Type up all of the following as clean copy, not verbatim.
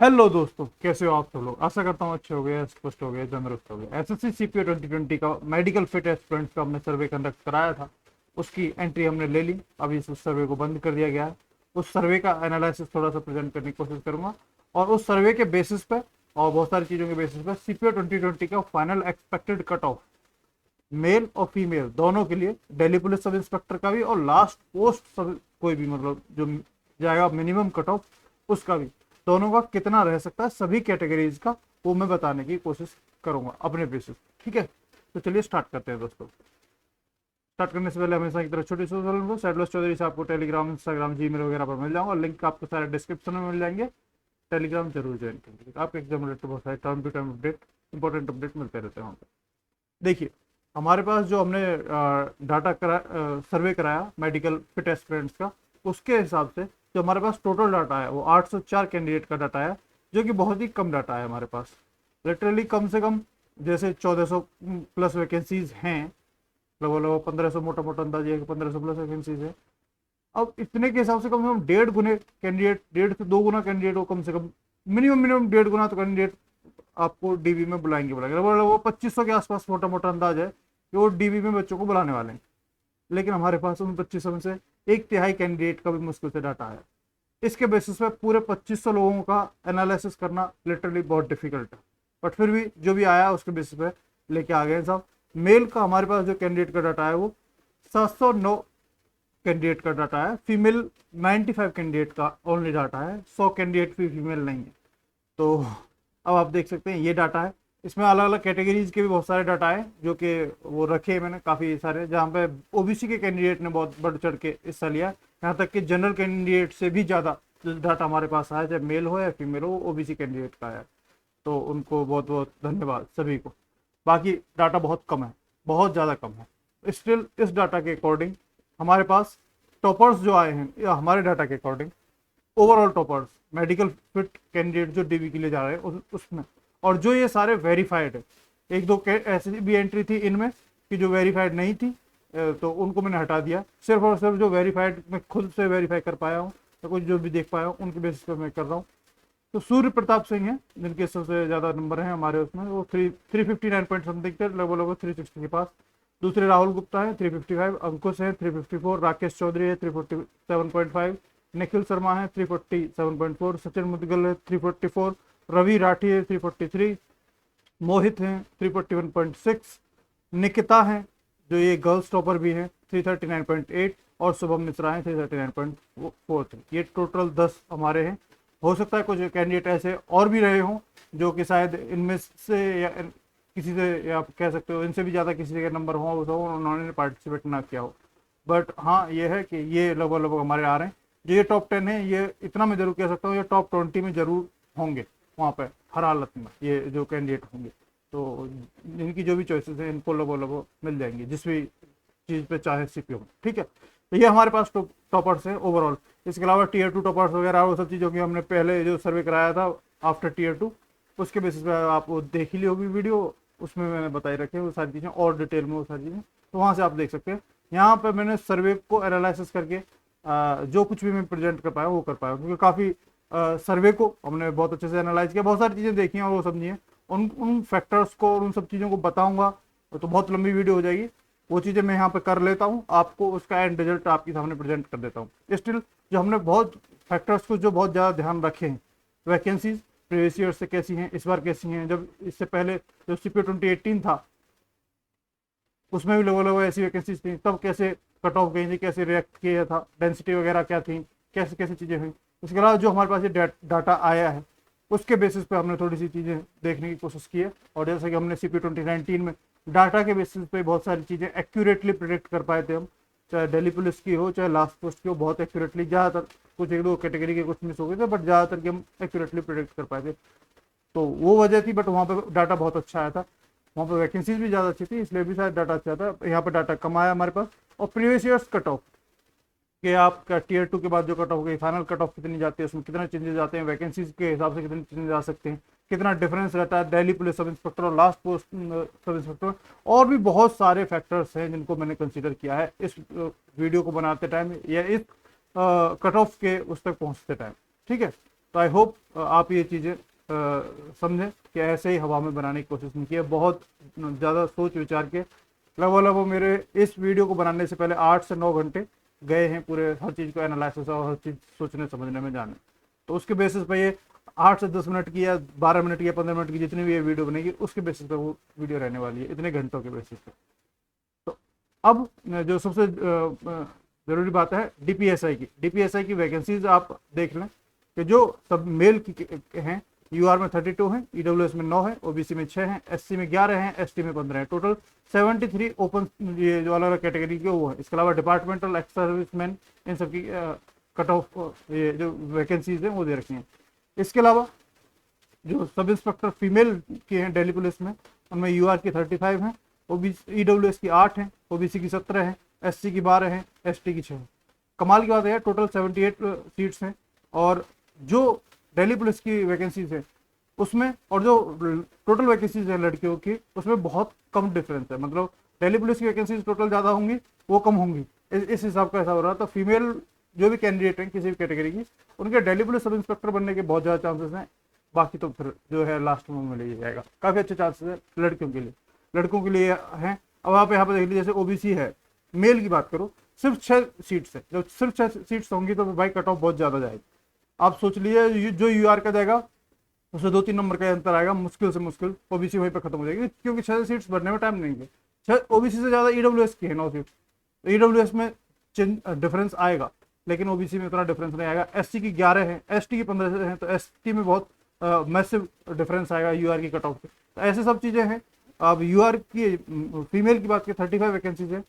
Hello दोस्तों, कैसे हो आप सब लोग। आशा करता हूँ अच्छे हो गए, स्पष्ट हो गए, तंदुरुस्त हो गए। एसएससी सीपीओ 2020 का मेडिकल फिट एस्पिरेंट्स का हमने सर्वे कंडक्ट कराया था। उसकी एंट्री हमने ले ली। अभी इस सर्वे को बंद कर दिया गया है। उस सर्वे का एनालिसिस थोड़ा सा प्रेजेंट करने की कोशिश करूंगा, और उस सर्वे के बेसिस पे और बहुत सारी चीज़ों के बेसिस पे सीपीओ 2020 का final expected cut of male और फीमेल दोनों के लिए, दिल्ली पुलिस सब इंस्पेक्टर का भी और लास्ट पोस्ट सब कोई भी, मतलब जो जाएगा मिनिमम कट ऑफ उसका भी, दोनों का कितना रह सकता है सभी कैटेगरीज का, वो मैं बताने की कोशिश करूंगा अपने बेसिस। ठीक है, तो चलिए स्टार्ट करते हैं दोस्तों। स्टार्ट करने से पहले हमेशा की तरह छोटी सी सैडलस चौधरी से आपको टेलीग्राम, इंस्टाग्राम, जीमेल वगैरह पर मिल जाऊंगा। लिंक आपको सारे डिस्क्रिप्शन में मिल जाएंगे। टेलीग्राम जरूर ज्वाइन करिए। आपके एग्जाम रिलेटेड बहुत सारे time to time update, important update मिलते रहते हैं वहाँ पर। देखिए, हमारे पास जो हमने डाटा सर्वे कराया मेडिकल फिट एस्पिरेंट्स का, उसके हिसाब से जो हमारे पास टोटल डाटा है वो 804 कैंडिडेट का डाटा है, जो कि बहुत ही कम डाटा है हमारे पास। लिटरली कम से कम जैसे 1400 प्लस वैकेंसीज हैं, लगभग लगभग 1500, मोटा मोटा अंदाज है कि 1500 प्लस वैकेंसीज है। अब इतने के हिसाब से कम 1.5 गुने कैंडिडेट, 1.5 से 2 गुना कैंडिडेट को कम से कम, मिनिमम 1.5 गुना तो कैंडिडेट आपको डीबी में बुलाएंगे लगभग वो 2500 के आसपास मोटा मोटा अंदाज है कि वो डीबी में बच्चों को बुलाने वाले हैं। लेकिन हमारे पास उन 2500 में से एक तिहाई कैंडिडेट का भी मुश्किल से डाटा है। इसके बेसिस पे पूरे 2500 लोगों का एनालिसिस करना लिटरली बहुत डिफिकल्ट है, बट फिर भी जो भी आया उसके बेसिस पे लेके आ गए साहब। मेल का हमारे पास जो कैंडिडेट का डाटा है वो 709 कैंडिडेट का डाटा है। फीमेल 95 कैंडिडेट का ओनली डाटा है, 100 कैंडिडेट भी फीमेल नहीं है। तो अब आप देख सकते हैं ये डाटा है। इसमें अलग अलग कैटेगरीज के भी बहुत सारे डाटा है जो कि वो रखे मैंने काफ़ी सारे, जहाँ पे ओबीसी के कैंडिडेट ने बहुत बढ़ चढ़ के हिस्सा लिया। यहाँ तक कि जनरल कैंडिडेट से भी ज़्यादा डाटा हमारे पास आया, चाहे मेल हो या फीमेल हो, ओबीसी कैंडिडेट का आया। तो उनको बहुत बहुत धन्यवाद सभी को। बाकी डाटा बहुत कम है, बहुत ज़्यादा कम है। स्टिल इस डाटा के अकॉर्डिंग हमारे पास टॉपर्स जो आए हैं, या हमारे डाटा के according overall toppers medical fit candidate जो डीबी के लिए जा रहे हैं उसमें, और जो ये सारे वेरीफाइड है। एक दो ऐसी भी एंट्री थी इनमें कि जो वेरीफाइड नहीं थी, तो उनको मैंने हटा दिया। सिर्फ और सिर्फ जो वेरीफाइड मैं खुद से वेरीफाई कर पाया हूँ या कुछ जो भी देख पाया हूँ उनके बेसिस पे मैं कर रहा हूँ। तो सूर्य प्रताप सिंह हैं जिनके सबसे ज़्यादा नंबर हैं हमारे उसमें, वो 359 पॉइंट समथिंग थे, लगभग लगभग 360 के पास। दूसरे राहुल गुप्ता है 355, अंकुश है 354, राकेश चौधरी है 347.5, निखिल शर्मा है 347.4, सचिन मुदगल है 344, रवि राठी है 343, मोहित हैं 341.6, निकिता हैं जो ये गर्ल्स टॉपर भी हैं 339.8, और शुभम मिश्रा हैं 339.4। ये टोटल 10 हमारे हैं। हो सकता है कुछ कैंडिडेट ऐसे और भी रहे हों जो कि शायद इनमें से या किसी से, या आप कह सकते हो इनसे भी ज़्यादा किसी के नंबर हो तो उन्होंने पार्टिसिपेट ना किया हो। बट हाँ ये है कि ये लगभग लगभग हमारे आ रहे हैं। जो ये टॉप 10 है, ये इतना मैं जरूर कह सकता हूँ, ये टॉप 20 में जरूर होंगे वहाँ पे हर हालत में ये जो कैंडिडेट होंगे। तो इनकी जो भी चॉइसेस है इनको लगभग लगभग मिल जाएंगी जिस भी चीज़ पे चाहे सीपीओ में। ठीक है, तो ये हमारे पास टॉपर्स हैं ओवरऑल। इसके अलावा टीयर 2 टॉपर्स वगैरह वो सब चीज़ों की हमने पहले जो सर्वे कराया था आफ्टर टीयर 2, उसके बेसिस पे आप वो देख ही ली होगी वीडियो, उसमें मैंने बताई रखे वो सारी चीज़ें और डिटेल में, वो सारी चीज़ें तो वहाँ से आप देख सकते हैं। यहाँ पे मैंने सर्वे को एनालिसिस करके जो कुछ भी मैं प्रेजेंट कर पाया वो कर पाया, क्योंकि काफ़ी सर्वे को हमने बहुत अच्छे से एनालाइज किया, बहुत सारी चीज़ें देखी हैं और वो समझी हैं। उन उन फैक्टर्स को और उन सब चीज़ों को बताऊंगा तो बहुत लंबी वीडियो हो जाएगी। वो चीज़ें मैं यहाँ पे कर लेता हूँ, आपको उसका एंड रिजल्ट आपके सामने प्रेजेंट कर देता हूँ। स्टिल जो हमने बहुत फैक्टर्स को जो बहुत ज़्यादा ध्यान रखे हैं, वैकेंसीज प्रीवियस ईयर से कैसी हैं, इस बार कैसी हैं, जब इससे पहले जो सीपीओ 2018 था उसमें भी लगभग लगभग ऐसी वैकेंसीज थी, तब कैसे कट ऑफ गई थी, कैसे रिएक्ट किया था, डेंसिटी वगैरह क्या थी, कैसे कैसे चीज़ें हुई। इसके अलावा जो हमारे पास ये डाटा आया है उसके बेसिस पे हमने थोड़ी सी चीज़ें देखने की कोशिश की है। और जैसे कि हमने सीपी 2019 में डाटा के बेसिस पे बहुत सारी चीज़ें एक्यूरेटली प्रिडिक्ट कर पाए थे हम, चाहे दिल्ली पुलिस की हो चाहे लास्ट पोस्ट की हो, बहुत एक्यूरेटली, ज़्यादातर कुछ एक दो कैटेगरी के कुछ मिस हो गए थे बट ज़्यादातर की हम एक्यूरेटली प्रिडिक्ट कर पाए थे। तो वो वजह थी, बट वहाँ पे डाटा बहुत अच्छा आया था, वहाँ पे वैकेंसीज भी ज़्यादा अच्छी थी, इसलिए भी शायद डाटा अच्छा था। यहाँ पे डाटा कम आया हमारे पास। और प्रीवियस ईयर्स कट ऑफ कि आपका टीयर 2 के बाद जो कट ऑफ गई, फाइनल कट ऑफ कितनी जाती है, उसमें कितने चेंजेस आते हैं, वैकेंसीज के हिसाब से कितने चेंजेस आ सकते हैं, कितना डिफरेंस रहता है दिल्ली पुलिस सब इंस्पेक्टर और लास्ट पोस्ट सब इंस्पेक्टर, और भी बहुत सारे फैक्टर्स हैं जिनको मैंने कंसिडर किया है इस वीडियो को बनाते टाइम या इस कट ऑफ के उस तक पहुँचते टाइम। ठीक है, तो आई होप आप ये चीज़ें समझें कि ऐसे ही हवा में बनाने की कोशिश नहीं की है। बहुत ज़्यादा सोच विचार के लगभग मेरे इस वीडियो को बनाने से पहले 8 से 9 घंटे गए हैं पूरे हर चीज़ को एनालिसिस और हर चीज़ सोचने समझने में जाने। तो उसके बेसिस पे ये 8 से 10 मिनट की या 12 मिनट की या 15 मिनट की जितनी भी ये वीडियो बनेगी उसके बेसिस पे वो वीडियो रहने वाली है, इतने घंटों के बेसिस पे। तो अब जो सबसे ज़रूरी बात है डीपीएसआई की। डीपीएसआई की वैकेंसीज आप देख लें कि जो सब मेल की हैं, यूआर में 32 हैं, ईडब्ल्यूएस में 9 है, ओबीसी में 6 हैं, एससी में 11 हैं, एसटी में 15 हैं, टोटल 73 ओपन ये जो अलग अलग कैटेगरी के वो है। इसके अलावा डिपार्टमेंटल एक्स सर्विसमैन इन सब की कट ऑफ ये जो वैकेंसीज हैं वो दे रखी हैं। इसके अलावा जो सब इंस्पेक्टर फीमेल के हैं दिल्ली पुलिस में, उनमें यूआर की 35 हैं, ओबीसी ईडब्ल्यूएस की 8 हैं, ओबीसी की 17 हैं, एससी की 12 हैं, एसटी की 6 हैं। कमाल की बात है टोटल 78 सीट्स हैं। और जो दिल्ली पुलिस की वैकेंसीज है उसमें और जो टोटल वैकेंसीज है लड़कियों की उसमें बहुत कम डिफरेंस है। मतलब दिल्ली पुलिस की वैकेंसीज टोटल ज़्यादा होंगी, वो कम होंगी, इस हिसाब का ऐसा हो रहा है। तो फीमेल जो भी कैंडिडेट हैं किसी भी कैटेगरी की, उनके दिल्ली पुलिस सब इंस्पेक्टर बनने के बहुत ज़्यादा चांसेस हैं। बाकी तो फिर जो है लास्ट में मिल जाएगा। काफ़ी अच्छे चांसेस है लड़कियों के लिए, लड़कों के लिए हैं। अब आप यहाँ पर देख लीजिए, जैसे ओबीसी है, मेल की बात करो सिर्फ 6 सीट्स है। जब सिर्फ 6 सीट्स होंगी तो भाई कट ऑफ बहुत ज़्यादा जाएगी। आप सोच लीजिए जो यूआर का जाएगा उससे 2-3 नंबर का अंतर आएगा, मुश्किल से मुश्किल ओबीसी वहीं पर खत्म हो जाएगी, क्योंकि 6 सीट्स भरने में टाइम नहीं है। 6 ओबीसी से ज़्यादा ईडब्ल्यूएस की है 9 सीट, तो ईडब्ल्यूएस में डिफरेंस आएगा, लेकिन ओबीसी में उतना डिफरेंस नहीं आएगा। एससी की 11 है, एसटी की 15 हैं, तो एसटी में बहुत मैसिव डिफरेंस आएगा यूआर की कट ऑफ से। तो ऐसे सब चीज़ें हैं। अब यूआर की फीमेल की बात करें 35 वैकेंसीज है,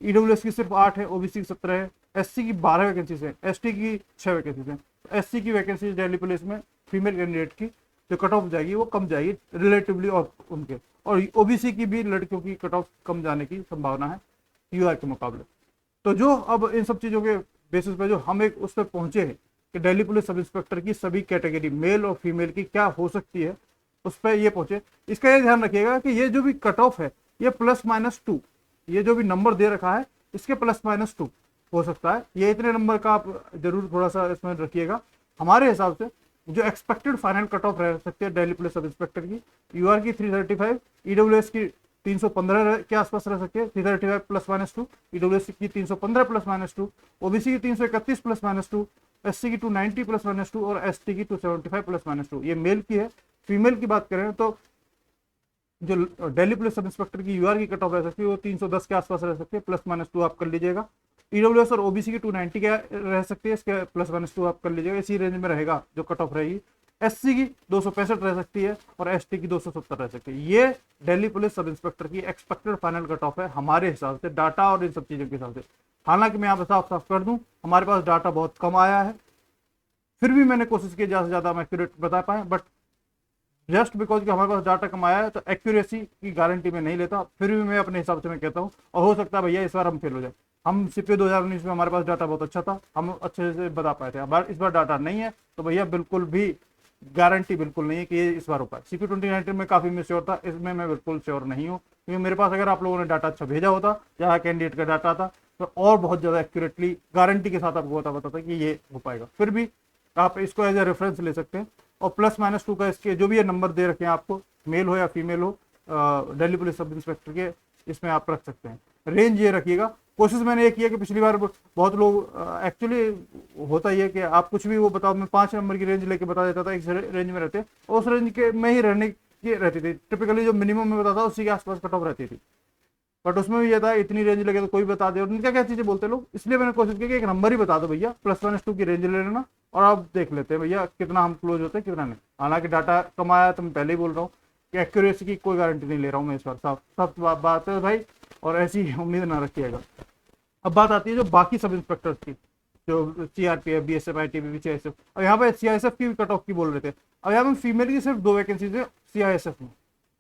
ईडब्ल्यूएस की सिर्फ 8 है, ओबीसी की 17 है, एससी की 12 वैकेंसीज है, एसटी की 6 वैकेंसीज हैं। एससी की वैकेंसी दिल्ली पुलिस में फीमेल कैंडिडेट की जो कट ऑफ जाएगी वो कम जाएगी रिलेटिवली, और उनके और ओबीसी की भी लड़कियों की कट ऑफ कम जाने की संभावना है यूआर के मुकाबले। तो जो अब इन सब चीज़ों के बेसिस पे जो हम एक उस पर पहुंचे हैं कि दिल्ली पुलिस सब इंस्पेक्टर की सभी कैटेगरी मेल और फीमेल की क्या हो सकती है, उस पर ये पहुंचे। इसका ये ध्यान रखिएगा कि ये जो भी कट ऑफ है ये +-2, ये जो भी नंबर दे रखा है इसके +-2 हो सकता है। ये इतने नंबर का आप जरूर थोड़ा सा इसमें रखिएगा। हमारे हिसाब से जो एक्सपेक्टेड फाइनल कट ऑफ रह सकती है दिल्ली पुलिस सब इंस्पेक्टर की, यूआर की 335, ईडब्ल्यूएस की 315 के आसपास रह सकती है, 335 +-2, ईडब्ल्यूएस की 315 +-2, ओबीसी की 331 +-2, एससी की 290 +-2 और एसटी की 275 +-2। ये मेल की है। फीमेल की बात करें तो जो दिल्ली पुलिस सब इंस्पेक्टर की यूआर की कट ऑफ रह सकती है वो 310 के आसपास रह सकती है, +-2 आप कर लीजिएगा। ईडब्ल्यूएस और ओबीसी की 290 के रह सकती है, इसके +-2 आप कर लीजिएगा, इसी रेंज में रहेगा जो कट ऑफ रहेगी। एससी की 265 रह सकती है और एसटी की 270 रह सकती है। ये दिल्ली पुलिस सब इंस्पेक्टर की एक्सपेक्टेड फाइनल कट ऑफ है हमारे हिसाब से, डाटा और इन सब चीज़ों के हिसाब से। हालांकि मैं यहाँ पर साफ साफ कर दूँ, हमारे पास डाटा बहुत कम आया है, फिर भी मैंने कोशिश की ज़्यादा से ज़्यादा हम एक्यूरेट बता पाएँ, बट जस्ट बिकॉज कि हमारे पास डाटा कम आया है तो एक्यूरेसी की गारंटी मैं नहीं लेता। फिर भी मैं अपने हिसाब से मैं कहता हूँ, और हो सकता है भैया इस बार हम फेल हो जाए। हम सीपीओ 2019 में हमारे पास डाटा बहुत अच्छा था, हम अच्छे से बता पाए थे। इस बार डाटा नहीं है तो भैया बिल्कुल भी गारंटी बिल्कुल नहीं है कि ये इस बार हो पाए। सीपीओ 2019 में काफ़ी मैं श्योर था, इसमें मैं बिल्कुल श्योर नहीं हूँ, क्योंकि मेरे पास अगर आप लोगों ने डाटा अच्छा भेजा होता, जहाँ कैंडिडेट का डाटा था, तो और बहुत ज़्यादा एक्यूरेटली गारंटी के साथ आपको बता था कि ये हो पाएगा। फिर भी आप इसको एज ए रेफरेंस ले सकते हैं। और +-2 का इसके जो भी ये नंबर दे रखे हैं आपको, मेल हो या फीमेल हो, दिल्ली पुलिस सब इंस्पेक्टर के, इसमें आप रख सकते हैं। रेंज ये रखिएगा। कोशिश मैंने ये किया कि पिछली बार बहुत लोग एक्चुअली होता ही है कि आप कुछ भी वो बताओ, मैं 5 नंबर की रेंज लेके बता देता था, इस रेंज में रहते, और उस रेंज के में ही रहने की रहती थी। टिपिकली जो मिनिमम में बताता उसी के आसपास कट ऑफ रहती थी, बट उसमें भी ये था इतनी रेंज लगे तो कोई बता दे, और क्या क्या चीज़ें बोलते लोग। इसलिए मैंने कोशिश की कि एक नंबर ही बता दो भैया, +-2 की रेंज ले लेना और आप देख लेते हैं भैया कितना हम क्लोज होते हैं कितना नहीं। हालांकि डाटा कम आया तो मैं पहले ही बोल रहा हूँ कि एक्यूरेसी की कोई गारंटी नहीं ले रहा हूँ मैं इस बार, साफ बात है भाई, और ऐसी उम्मीद ना रखिएगा। अब बात आती है जो बाकी सब इंस्पेक्टर्स की, जो सीआरपीएफ, बीएसएफ, आईटीबीपी, सीआईएसएफ। अब यहाँ पे सीआईएसएफ की कट ऑफ की बोल रहे थे। अब यहाँ पे फीमेल की सिर्फ 2 वैकेंसीज है सीआईएसएफ में,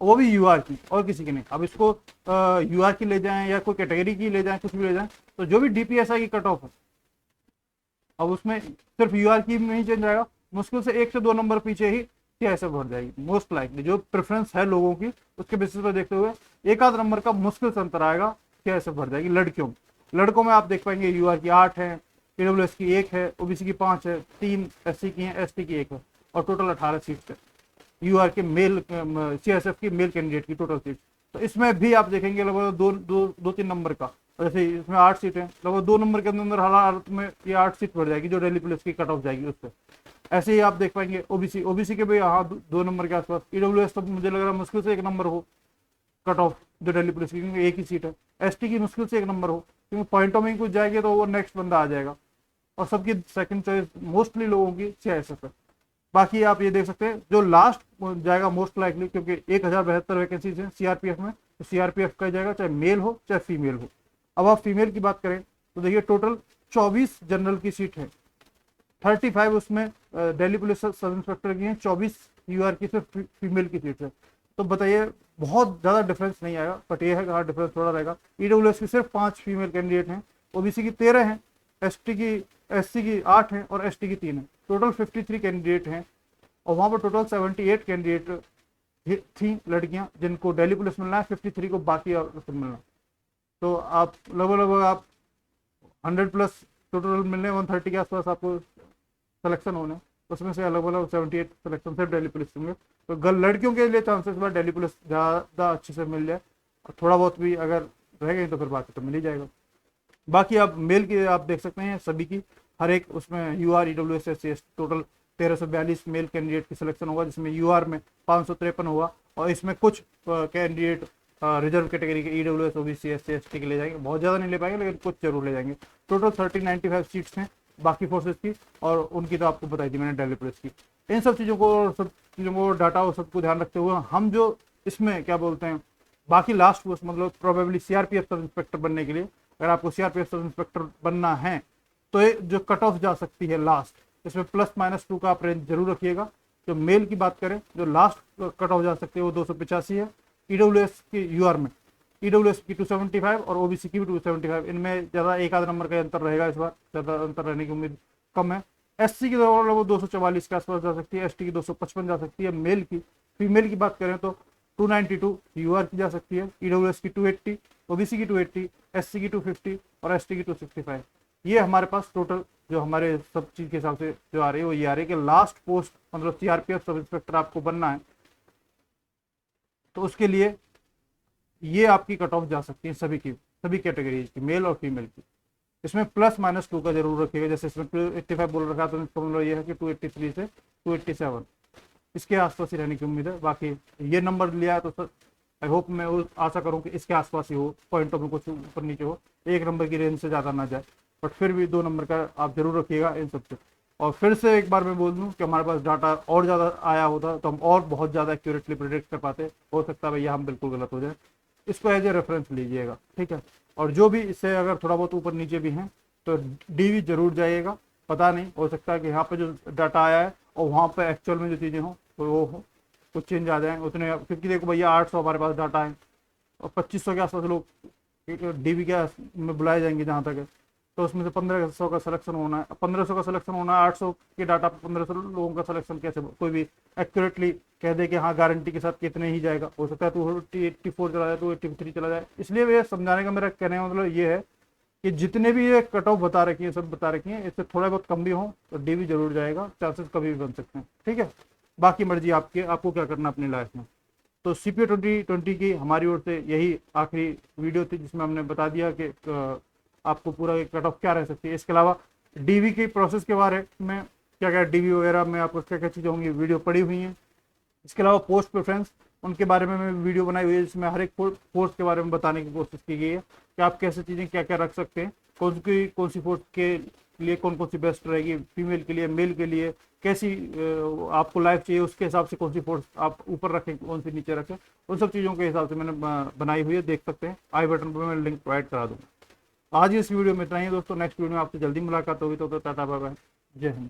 वो भी यूआर की, और किसी की नहीं। अब इसको यूआर की ले जाएं या कोई कैटेगरी की ले जाएं, कुछ भी ले जाएं, तो जो भी डीपीएसआई की कट ऑफ है अब उसमें सिर्फ यूआर की में ही चेंज आएगा। मुश्किल से 1 से 2 नंबर पीछे ही सीआईएसएफ बढ़ जाएगी मोस्ट लाइकली। जो प्रेफरेंस है लोगों की उसके बेसिस पर देखते हुए 1 आध नंबर का मुश्किल से अंतर आएगा, सीआईएसएफ बढ़ जाएगी लड़कियों में। लड़कों में आप देख पाएंगे यूआर की 8 है, ईडब्ल्यूएस की 1 है, ओबीसी की 5 है, 3 एससी की है, एसटी की 1 है, और टोटल 18 सीट्स है यूआर के मेल सीएसएफ की मेल कैंडिडेट की टोटल सीट। तो इसमें भी आप देखेंगे लगभग दो तीन नंबर का, जैसे इसमें 8 सीट है, लगभग 2 नंबर के अंदर हालात में ये 8 सीट बढ़ जाएगी जो दिल्ली पुलिस की कट ऑफ जाएगी उससे। ऐसे ही आप देख पाएंगे ओबीसी के भी यहाँ 2 नंबर के आसपास। ईडब्ल्यूएस तो मुझे लग रहा है मुश्किल से 1 नंबर हो कट ऑफ जो दिल्ली पुलिस की, क्योंकि 1 ही सीट है। एसटी की मुश्किल से 1 नंबर हो, क्योंकि पॉइंटों में कुछ जाएगी तो वो नेक्स्ट बंदा आ जाएगा, और सबकी सेकंड चॉइस मोस्टली लोगों की सीआईएसएफ है। बाकी आप ये देख सकते हैं जो लास्ट जाएगा मोस्ट लाइकली, क्योंकि 1072 वैकेंसीज हैं सीआरपीएफ में, तो सीआरपीएफ का जाएगा चाहे मेल हो चाहे फीमेल हो। अब आप फीमेल की बात करें तो देखिए टोटल 24 जनरल की सीट है, 35 उसमें दिल्ली पुलिस सब इंस्पेक्टर की हैं, 24 यूआर की सिर्फ फीमेल की सीट है। तो बताइए बहुत ज़्यादा डिफरेंस नहीं आएगा, बट ये है कि हाँ डिफरेंस थोड़ा रहेगा। ईडब्ल्यूएस की सिर्फ 5 फीमेल कैंडिडेट हैं, ओबीसी की 13 हैं, एससी की 8 हैं और एसटी की 3 है। टोटल 53 कैंडिडेट हैं, और वहाँ पर टोटल 78 कैंडिडेट थी लड़कियां जिनको दिल्ली पुलिस मिलना है, 53 को बाकी और मिलना। तो आप लगभग आप 100 प्लस टोटल मिलने, 130 के आसपास आपको सिलेक्शन होने, उसमें से अलग अलग 78 सिलेक्शन सिर्फ दिल्ली पुलिस होंगे। तो लड़कियों के लिए चांसेस बार दिल्ली पुलिस ज़्यादा अच्छे से मिल जाए, और थोड़ा बहुत भी अगर रह गई तो फिर बाकी तो मिल ही जाएगा। बाकी आप मेल की आप देख सकते हैं सभी की, हर एक उसमें UR EWS SC total 1342 male candidate की सिलेक्शन होगा, जिसमें यूआर में 553 होगा, और इसमें कुछ कैंडिडेट रिजर्व कैटेगरी के ईडब्ल्यूएस ओबीसी एससी एसटी के ले जाएंगे, बहुत ज़्यादा नहीं ले पाएंगे लेकिन कुछ जरूर ले जाएंगे। टोटल 1395 सीट्स हैं बाकी फोर्सेज की, और उनकी तो आपको बताई थी मैंने दिल्ली पुलिस की। इन सब चीज़ों को डाटा और सबको ध्यान रखते हुए हम जो इसमें क्या बोलते हैं बाकी लास्ट पोस्ट मतलब प्रोबेबली सीआरपीएफ सब इंस्पेक्टर बनने के लिए, अगर आपको सीआरपीएफ सब इंस्पेक्टर बनना है तो ये जो कट ऑफ जा सकती है लास्ट, इसमें +-2 का आप रेंज जरूर रखिएगा। जो मेल की बात करें जो लास्ट कट ऑफ जा सकती है वो 285 है ईडब्ल्यूएस की यूआर में, ईडब्ल्यूएस की 275 और ओबीसी की भी 275। इनमें ज़्यादा एक आध नंबर का अंतर रहेगा, इस बार ज़्यादा अंतर रहने की उम्मीद कम है। एससी की वो 244 के आसपास जा सकती है, एसटी की 255 जा सकती है। मेल की फीमेल की बात करें तो 292 यूआर की जा सकती है, ईडब्ल्यूएस की 280, ओबीसी की 280, एससी की 250 और एसटी की 265। ये हमारे पास टोटल जो हमारे सब चीज़ के हिसाब से जो आ रही है वो ये आ रही है कि लास्ट पोस्ट मतलब सीआरपीएफ सब इंस्पेक्टर आपको बनना है तो उसके लिए ये आपकी कट ऑफ जा सकती है सभी कैटेगरीज की, मेल और फीमेल की। इसमें +-2 का जरूर रखिएगा, जैसे इसमें 285 बोल रखा तो इसका मतलब ये है कि 283 से 287 इसके आसपास ही रहने की उम्मीद है। बाकी ये नंबर लिया है तो आई होप मैं आशा करूँ कि इसके आसपास ही हो, पॉइंटों में कुछ ऊपर नीचे हो, 1 नंबर की रेंज से ज़्यादा ना जाए, बट फिर भी 2 नंबर का आप जरूर रखिएगा इन सबसे। और फिर से एक बार मैं बोल दूं कि हमारे पास डाटा और ज़्यादा आया होता तो हम और बहुत ज़्यादा एक्यूरेटली प्रेडिक्ट कर पाते, हो सकता है भैया हम बिल्कुल गलत हो जाए, इसको एज ए रेफरेंस लीजिएगा, ठीक है। और जो भी इससे अगर थोड़ा बहुत ऊपर नीचे भी हैं तो डीवी जरूर जाइएगा, पता नहीं हो सकता है कि यहाँ पे जो डाटा आया है और वहाँ पे एक्चुअल में जो चीज़ें हों वो कुछ चेंज आ जाए उतने, क्योंकि देखो भैया 800 हमारे पास डाटा है और 2500 के आसपास लोग डीवी के में बुलाए जाएंगे जहाँ तक है, तो उसमें से 1500 का सिलेक्शन होना है, 1500 का सिलेक्शन होना है, 800 के डाटा पर 1500 लोगों का सिलेक्शन कैसे कोई भी एक्यूरेटली कह दे कि हाँ गारंटी के साथ कितने ही जाएगा, हो सकता है 284 चला जाए, 283 चला जाए। इसलिए ये समझाने का मेरा कहने का मतलब ये है कि जितने भी ये कट ऑफ बता रखी है सब बता रखी है, इससे थोड़ा बहुत कम भी हो तो डीवी जरूर जाएगा, चांसेस कभी भी बन सकते हैं, ठीक है। बाकी मर्जी आपकी, आपको क्या करना अपनी लाइफ में। तो CPO 2020 की हमारी ओर से यही आखिरी वीडियो थी जिसमें हमने बता दिया कि आपको पूरा कट ऑफ क्या रह सकती है। इसके अलावा डीवी की प्रोसेस के बारे में क्या क्या डीवी वगैरह में आपको क्या क्या चीज़ें होंगी वीडियो पड़ी हुई हैं। इसके अलावा पोस्ट प्रेफरेंस उनके बारे में मैं वीडियो बनाई हुई है जिसमें हर एक फोर्स के बारे में बताने की कोशिश की गई है कि आप कैसे चीज़ें क्या क्या रख सकते हैं, कौन सी फोर्स के लिए कौन सी बेस्ट रहेगी, फीमेल के लिए मेल के लिए कैसी आपको लाइफ चाहिए उसके हिसाब से कौन सी फोर्स आप ऊपर रखें कौन सी नीचे रखें, उन सब चीज़ों के हिसाब से मैंने बनाई हुई है, देख सकते हैं। आई बटन पर मैं लिंक प्रोवाइड करा दूँगा। आज इस वीडियो में इतना ही दोस्तों, नेक्स्ट वीडियो में आपसे जल्दी मुलाकात होगी, तो टाटा बाय बाय, जय हिंद।